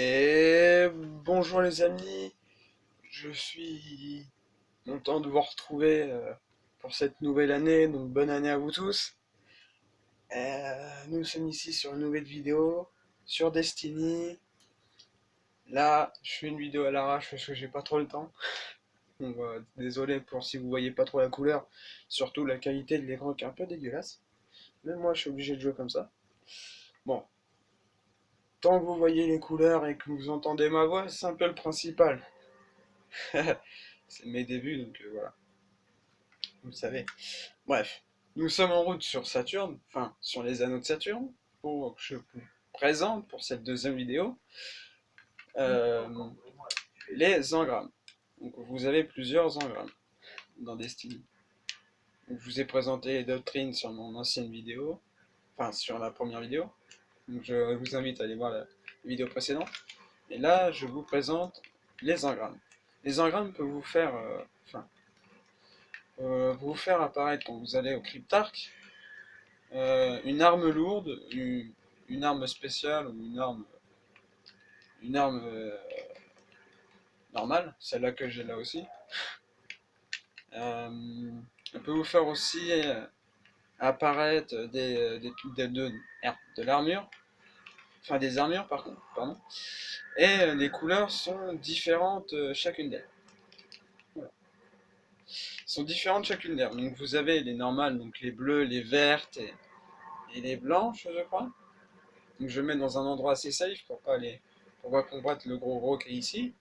Et bonjour les amis, je suis content de vous retrouver pour cette nouvelle année, donc bonne année à vous tous. Nous sommes ici sur une nouvelle vidéo sur Destiny. Là, je fais une vidéo à l'arrache parce que j'ai pas trop le temps. Donc, désolé pour si vous voyez pas trop la couleur, surtout la qualité de l'écran qui est un peu dégueulasse. Mais moi, je suis obligé de jouer comme ça. Bon, tant que vous voyez les couleurs et que vous entendez ma voix, c'est un peu le principal. C'est mes débuts, donc voilà. Vous le savez. Bref, nous sommes en route sur Saturne, enfin sur les anneaux de Saturne, pour que je vous présente pour cette deuxième vidéo euh, les engrammes. Donc vous avez plusieurs engrammes dans Destiny. Donc, je vous ai présenté les doctrines sur mon ancienne vidéo, enfin sur la première vidéo. Donc je vous invite à aller voir la vidéo précédente. Et là, je vous présente les engrammes. Les engrammes peuvent vous faire, vous faire apparaître quand vous allez au cryptarque une arme lourde, une arme spéciale ou une arme normale, celle-là que j'ai là aussi. On peut vous faire aussi apparaître de l'armure, enfin des armures par contre, pardon. Et les couleurs sont différentes chacune d'elles. Voilà. Sont différentes chacune d'elles. Donc vous avez les normales, donc les bleues, les vertes et les blanches, je crois. Donc je mets dans un endroit assez safe pour pas combattre le gros qui est ici.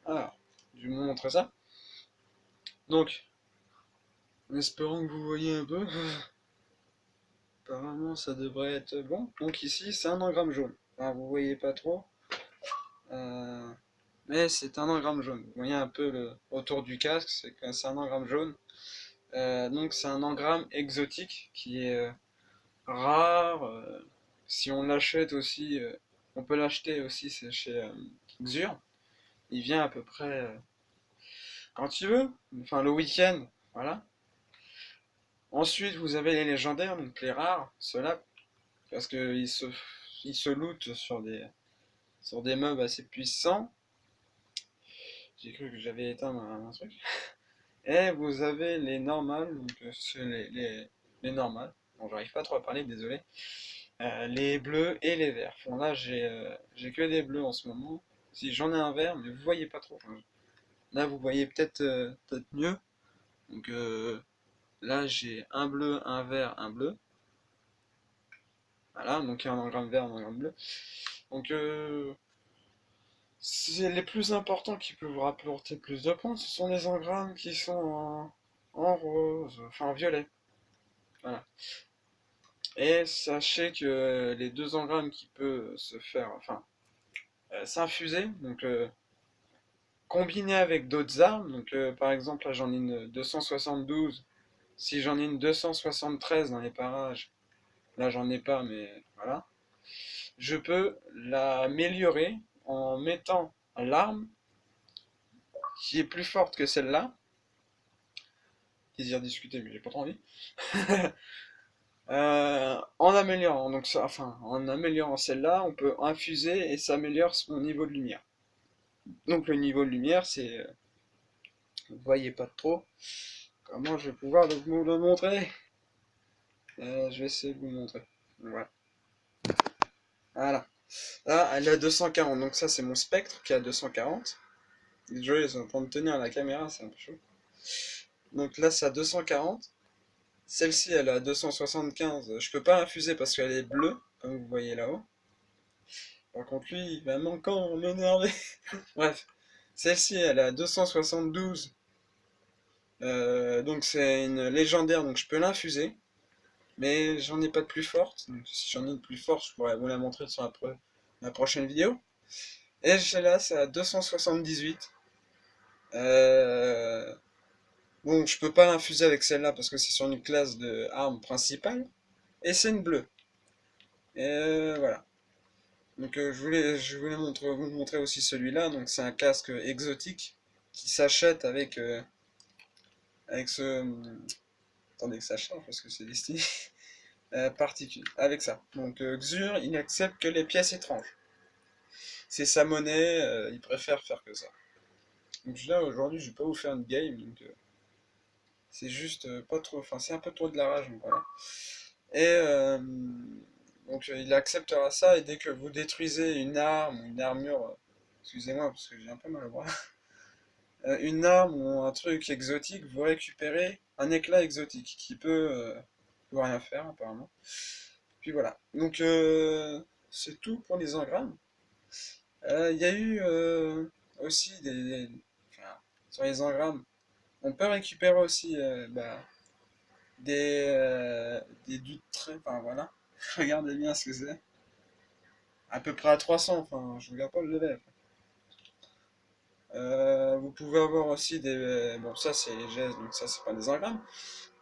Alors, je vais vous montrer ça. Donc, en espérant que vous voyez un peu. Apparemment, ça devrait être bon. Donc ici, c'est un engramme jaune. Enfin, vous voyez pas trop. Euh, mais c'est un engramme jaune. Vous voyez un peu autour du casque, c'est un engramme jaune. Donc c'est un engramme exotique qui est rare. Si on l'achète aussi, on peut l'acheter aussi, c'est chez Xur. Il vient à peu près quand tu veux, enfin le week-end, voilà. Ensuite, vous avez les légendaires, donc les rares, ceux-là, parce ils se lootent sur des mobs assez puissants. J'ai cru que j'avais éteint un truc. Et vous avez les normales, donc c'est les normales. Bon, j'arrive pas trop à parler, désolé. Les bleus et les verts. Bon, là, j'ai que des bleus en ce moment. Si j'en ai un vert, mais vous voyez pas trop. Enfin, là, vous voyez peut-être mieux. Donc là, j'ai un bleu, un vert, un bleu. Voilà, donc il y a un engramme vert, un engramme bleu. Donc c'est les plus importants qui peuvent vous rapporter plus de points, ce sont les engrammes qui sont en rose, enfin en violet. Voilà. Et sachez que les deux engrammes qui peuvent se faire, enfin, s'infuser, donc combiner avec d'autres armes, donc par exemple là j'en ai une 272, si j'en ai une 273 dans les parages, là j'en ai pas mais voilà, je peux l'améliorer en mettant l'arme qui est plus forte que celle-là. Désir discuter, mais j'ai pas trop envie. En améliorant, donc ça, enfin, en améliorant celle-là, on peut infuser et ça améliore son niveau de lumière. Donc le niveau de lumière, c'est, vous voyez pas trop. Comment je vais pouvoir vous le montrer? Je vais essayer de vous montrer. Voilà. Voilà. Là, elle est à 240, donc ça c'est mon spectre qui est à 240. Désolé, ils sont en train de tenir la caméra, c'est un peu chaud. Donc là, c'est à 240. Celle-ci, elle est à 275. Je peux pas l'infuser parce qu'elle est bleue, comme vous voyez là-haut. Par contre, lui, il va encore m'énerver. Bref, celle-ci, elle est à 272. Donc c'est une légendaire, donc je peux l'infuser. Mais j'en ai pas de plus forte. Donc si j'en ai de plus forte, je pourrais vous la montrer sur la prochaine vidéo. Et celle-là, c'est à 278. Bon, je peux pas l'infuser avec celle-là parce que c'est sur une classe de arme principale. Et c'est une bleue. Et voilà. Donc je voulais vous montrer aussi celui-là. Donc c'est un casque exotique qui s'achète avec ce... Attendez que ça change parce que c'est destiné. Particule. Avec ça. Donc Xur, il n'accepte que les pièces étranges. c'est sa monnaie, il préfère faire que ça. Donc là, aujourd'hui, je vais pas vous faire une game, donc c'est juste pas trop, enfin c'est un peu trop de la rage, donc voilà. Et donc il acceptera ça, et dès que vous détruisez une arme ou une armure, excusez-moi parce que j'ai un peu mal au bras, une arme ou un truc exotique, vous récupérez un éclat exotique qui peut rien faire apparemment. Puis voilà. Donc c'est tout pour les engrammes. Il y a eu aussi enfin, sur les engrammes, on peut récupérer aussi des du trait, enfin voilà. Regardez bien ce que c'est. À peu près à 300, enfin je regarde pas le level. Vous pouvez avoir aussi des... Bon ça c'est les gestes, donc ça c'est pas des engrammes.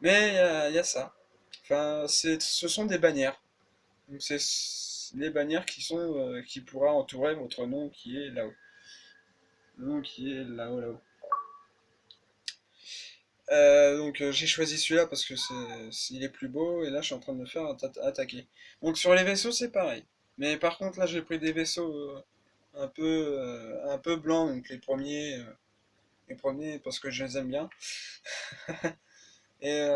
Mais il y a ça. Enfin, ce sont des bannières. Donc c'est les bannières qui pourra entourer votre nom qui est là-haut. Le nom qui est là-haut, là-haut. Donc j'ai choisi celui-là parce que il est plus beau et là je suis en train de me faire attaquer. Donc sur les vaisseaux c'est pareil. Mais par contre là j'ai pris des vaisseaux un peu blancs, donc les premiers parce que je les aime bien. Et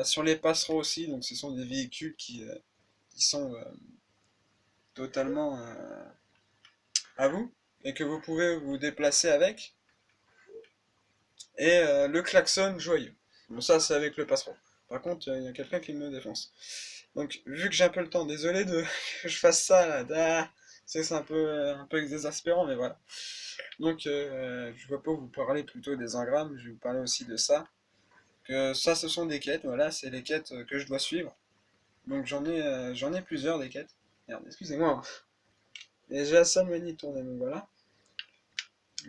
sur les passereaux aussi, donc ce sont des véhicules qui sont totalement à vous et que vous pouvez vous déplacer avec. Et le klaxon joyeux. Bon, ça, c'est avec le passereau. Par contre, il y a quelqu'un qui me défonce. Donc, vu que j'ai un peu le temps, désolé de que je fasse ça là. C'est un peu exaspérant, mais voilà. Donc, je vais pas vous parler plutôt des engrammes, je vais vous parler aussi de ça. Que ça, ce sont des quêtes, voilà, c'est les quêtes que je dois suivre. Donc, j'en ai plusieurs des quêtes. Merde, excusez-moi. Et j'ai la seule manie de tourner, donc voilà.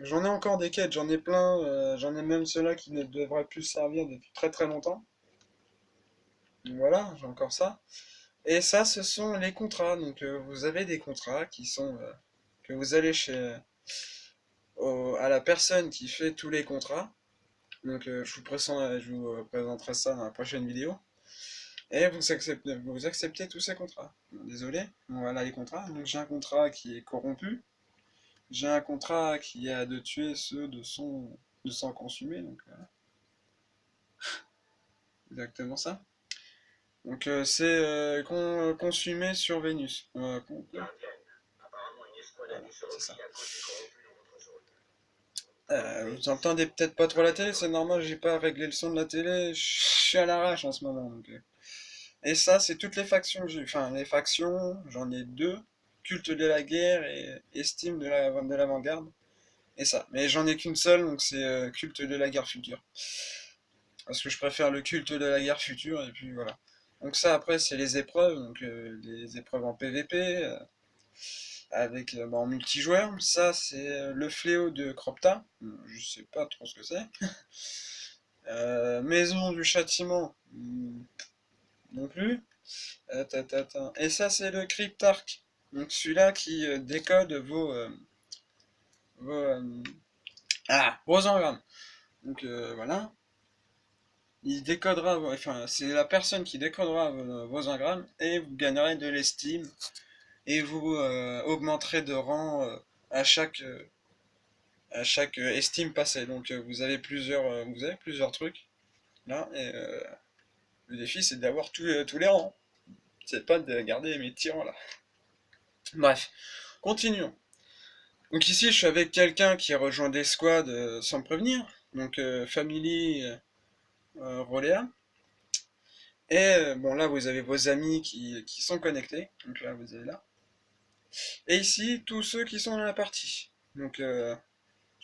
J'en ai encore des quêtes, j'en ai plein, j'en ai même ceux-là qui ne devraient plus servir depuis très très longtemps. Donc voilà, j'ai encore ça. Et ça, ce sont les contrats. Donc vous avez des contrats que vous allez à la personne qui fait tous les contrats. Donc je vous présenterai ça dans la prochaine vidéo. Et vous acceptez tous ces contrats. Bon, désolé, bon, voilà les contrats. Donc j'ai un contrat qui est corrompu. J'ai un contrat qui a de tuer ceux de sang consumé. Donc exactement ça. Donc c'est consumé sur Vénus. Voilà, c'est ça. Vous entendez peut-être pas trop la télé, c'est normal, j'ai pas réglé le son de la télé, je suis à l'arrache en ce moment. Donc, et ça, c'est toutes les factions que j'ai. Enfin, les factions, j'en ai deux. Culte de la guerre et estime de l'avant-garde. Et ça. Mais j'en ai qu'une seule, donc c'est culte de la guerre future. Parce que je préfère le culte de la guerre future, et puis voilà. Donc ça, après, c'est les épreuves, donc les épreuves en PVP, avec en multijoueur. Ça, c'est le fléau de Cropta. Je sais pas trop ce que c'est. Maison du châtiment, non plus. Et ça, c'est le Cryptarch. Donc celui-là qui décode vos, vos engrammes. Donc voilà. Il décodera, enfin, c'est la personne qui décodera vos engrammes et vous gagnerez de l'estime et vous augmenterez de rang à chaque estime passée. Donc vous avez plusieurs trucs là et le défi c'est d'avoir tous les rangs. C'est pas de garder mes tyrans là. Bref, continuons. Donc ici je suis avec quelqu'un qui a rejoint des squads sans me prévenir. Donc Family Rolea. Et bon là vous avez vos amis qui sont connectés. Donc là vous avez là. Et ici tous ceux qui sont dans la partie. Donc je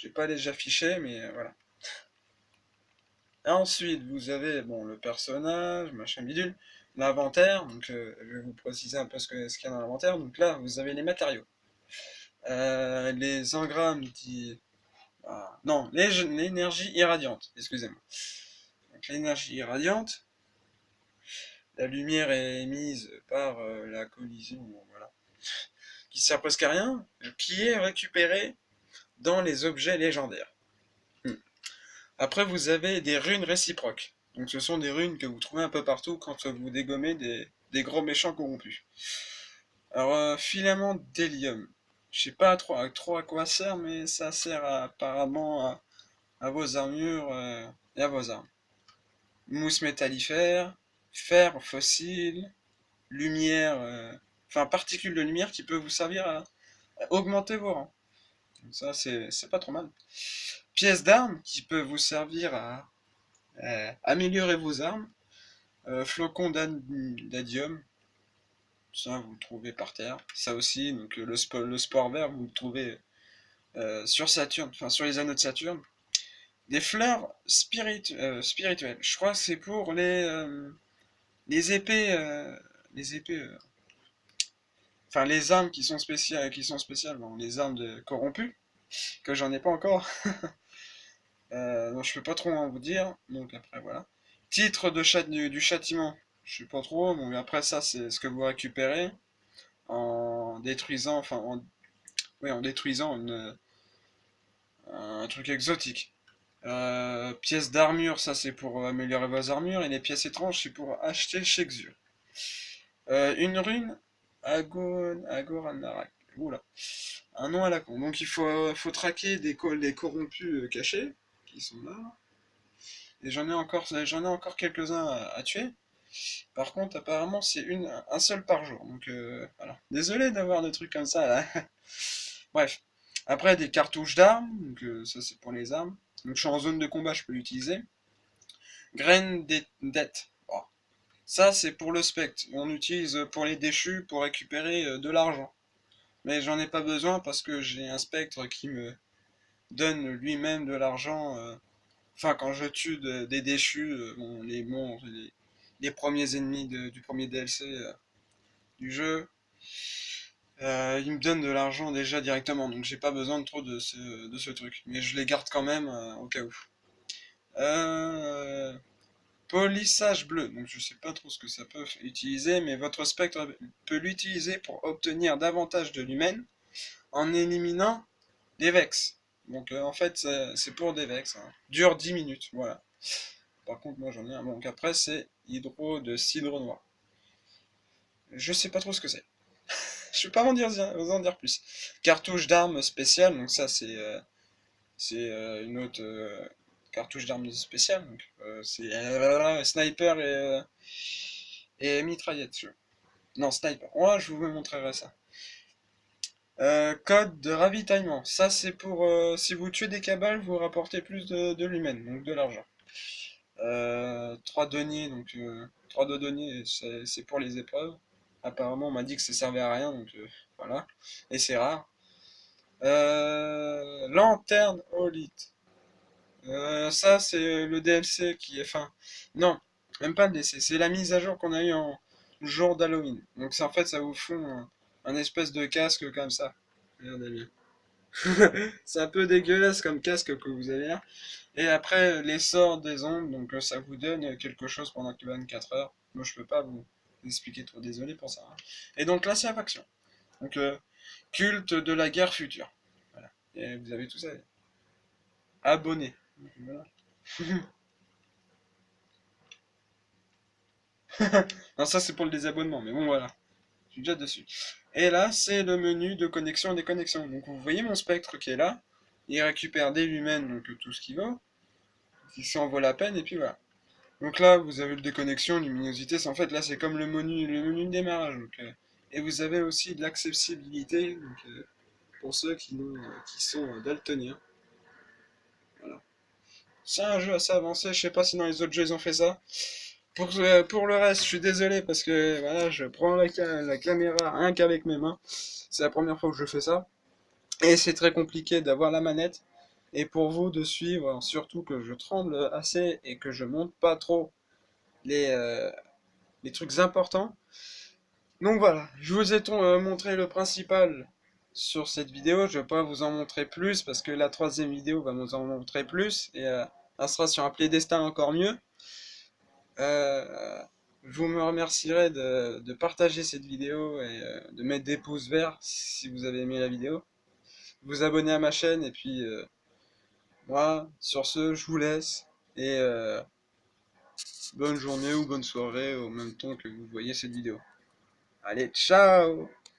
vais pas les afficher mais voilà. Ensuite, vous avez bon, le personnage, machin bidule, l'inventaire, donc je vais vous préciser un peu ce qu'il y a dans l'inventaire. Donc là, vous avez les matériaux. Les engrammes non, l'énergie irradiante, excusez-moi. Donc l'énergie irradiante, la lumière est émise par la collision, bon, voilà, qui sert presque à rien, qui est récupérée dans les objets légendaires. Après, vous avez des runes réciproques. Donc, ce sont des runes que vous trouvez un peu partout quand vous dégommez des gros méchants corrompus. Alors, filament d'hélium. Je sais pas trop à quoi ça sert, mais ça sert apparemment à vos armures et à vos armes. Mousse métallifère, fer fossile, lumière, enfin particules de lumière qui peut vous servir à augmenter vos rangs. Donc ça, c'est pas trop mal. Pièces d'armes qui peuvent vous servir à améliorer vos armes. Flocons d'adium, ça vous le trouvez par terre. Ça aussi, donc le sport vert, vous le trouvez sur Saturne, enfin sur les anneaux de Saturne. Des fleurs spirituelles. Je crois que c'est pour les épées, les épées, enfin les armes qui sont spéciales, bon, les armes corrompues, que j'en ai pas encore. Donc je peux pas trop en vous dire. Donc après voilà. Titre du châtiment. Je sais pas trop. Donc après ça c'est ce que vous récupérez en détruisant, oui, en détruisant un truc exotique. Pièces d'armure, ça c'est pour améliorer vos armures, et les pièces étranges c'est pour acheter chez Xur. Une rune, Agoranarak. Oula, un nom à la con. Donc faut traquer des corrompus cachés qui sont là. Et j'en ai encore quelques-uns à tuer. Par contre, apparemment, c'est un seul par jour. Donc voilà. Désolé d'avoir des trucs comme ça là. Bref. Après, des cartouches d'armes. Donc ça, c'est pour les armes. Donc je suis en zone de combat, je peux l'utiliser. Graines d'être. Oh. Ça, c'est pour le spectre. On utilise pour les déchus pour récupérer de l'argent. Mais j'en ai pas besoin parce que j'ai un spectre qui me donne lui-même de l'argent. Enfin, quand je tue des déchus, bon, les monstres, les premiers ennemis du premier DLC du jeu, ils me donnent de l'argent déjà directement. Donc j'ai pas besoin de trop de ce truc. Mais je les garde quand même au cas où. Euh, Polissage bleu. Donc je sais pas trop ce que ça peut utiliser, mais votre spectre peut l'utiliser pour obtenir davantage de lumens en éliminant des vex. Donc en fait c'est pour des vex. Hein. Dure 10 minutes, voilà. Par contre moi j'en ai un. Donc après c'est hydro de cidre noir. Je sais pas trop ce que c'est. Je peux pas vous en dire plus. Cartouche d'armes spéciale, donc ça c'est une autre cartouche d'armes spéciale. Donc c'est sniper et mitraillette. Non, sniper. Ouais, je vous montrerai ça. Code de ravitaillement. Ça, c'est pour si vous tuez des cabales, vous rapportez plus de lumen, donc de l'argent. 3 deniers, donc 3 de deniers, c'est pour les épreuves. Apparemment, on m'a dit que ça servait à rien, donc voilà. Et c'est rare. Lanterne Olite. Ça, c'est le DLC qui est fin. Non, même pas le DLC, c'est la mise à jour qu'on a eu en jour d'Halloween. Donc, en fait, ça vous fond un espèce de casque comme ça. Regardez bien. C'est un peu dégueulasse comme casque que vous avez là. Et après, l'essor des ondes, donc ça vous donne quelque chose pendant 24 heures. Moi, je peux pas vous expliquer trop, désolé pour ça. Hein. Et donc là, c'est la faction. Donc, culte de la guerre future. Voilà. Et vous avez tout ça. Abonnés. Voilà. Non, ça c'est pour le désabonnement, mais bon, voilà. Je suis déjà dessus. Et là, c'est le menu de connexion et déconnexion. Donc, vous voyez mon spectre qui est là. Il récupère des lumens, donc tout ce qui va. Qui s'en vaut la peine, et puis voilà. Donc là, vous avez le déconnexion, luminosité. En fait, là, c'est comme le menu de démarrage. Donc, et vous avez aussi de l'accessibilité donc, pour ceux qui sont daltoniens. Voilà. C'est un jeu assez avancé. Je sais pas si dans les autres jeux ils ont fait ça. Pour le reste, je suis désolé parce que voilà, je prends la caméra rien qu'avec mes mains. C'est la première fois que je fais ça. Et c'est très compliqué d'avoir la manette. Et pour vous de suivre, surtout que je tremble assez et que je monte pas trop les, euh, les trucs importants. Donc voilà, je vous ai montré le principal sur cette vidéo. Je ne vais pas vous en montrer plus parce que la troisième vidéo va nous en montrer plus. Et elle sera sur un playdestin encore mieux. Euh, vous me remercierez de partager cette vidéo et de mettre des pouces verts si vous avez aimé la vidéo. Vous abonner à ma chaîne et puis moi, sur ce, je vous laisse et bonne journée ou bonne soirée au même temps que vous voyez cette vidéo. Allez, ciao!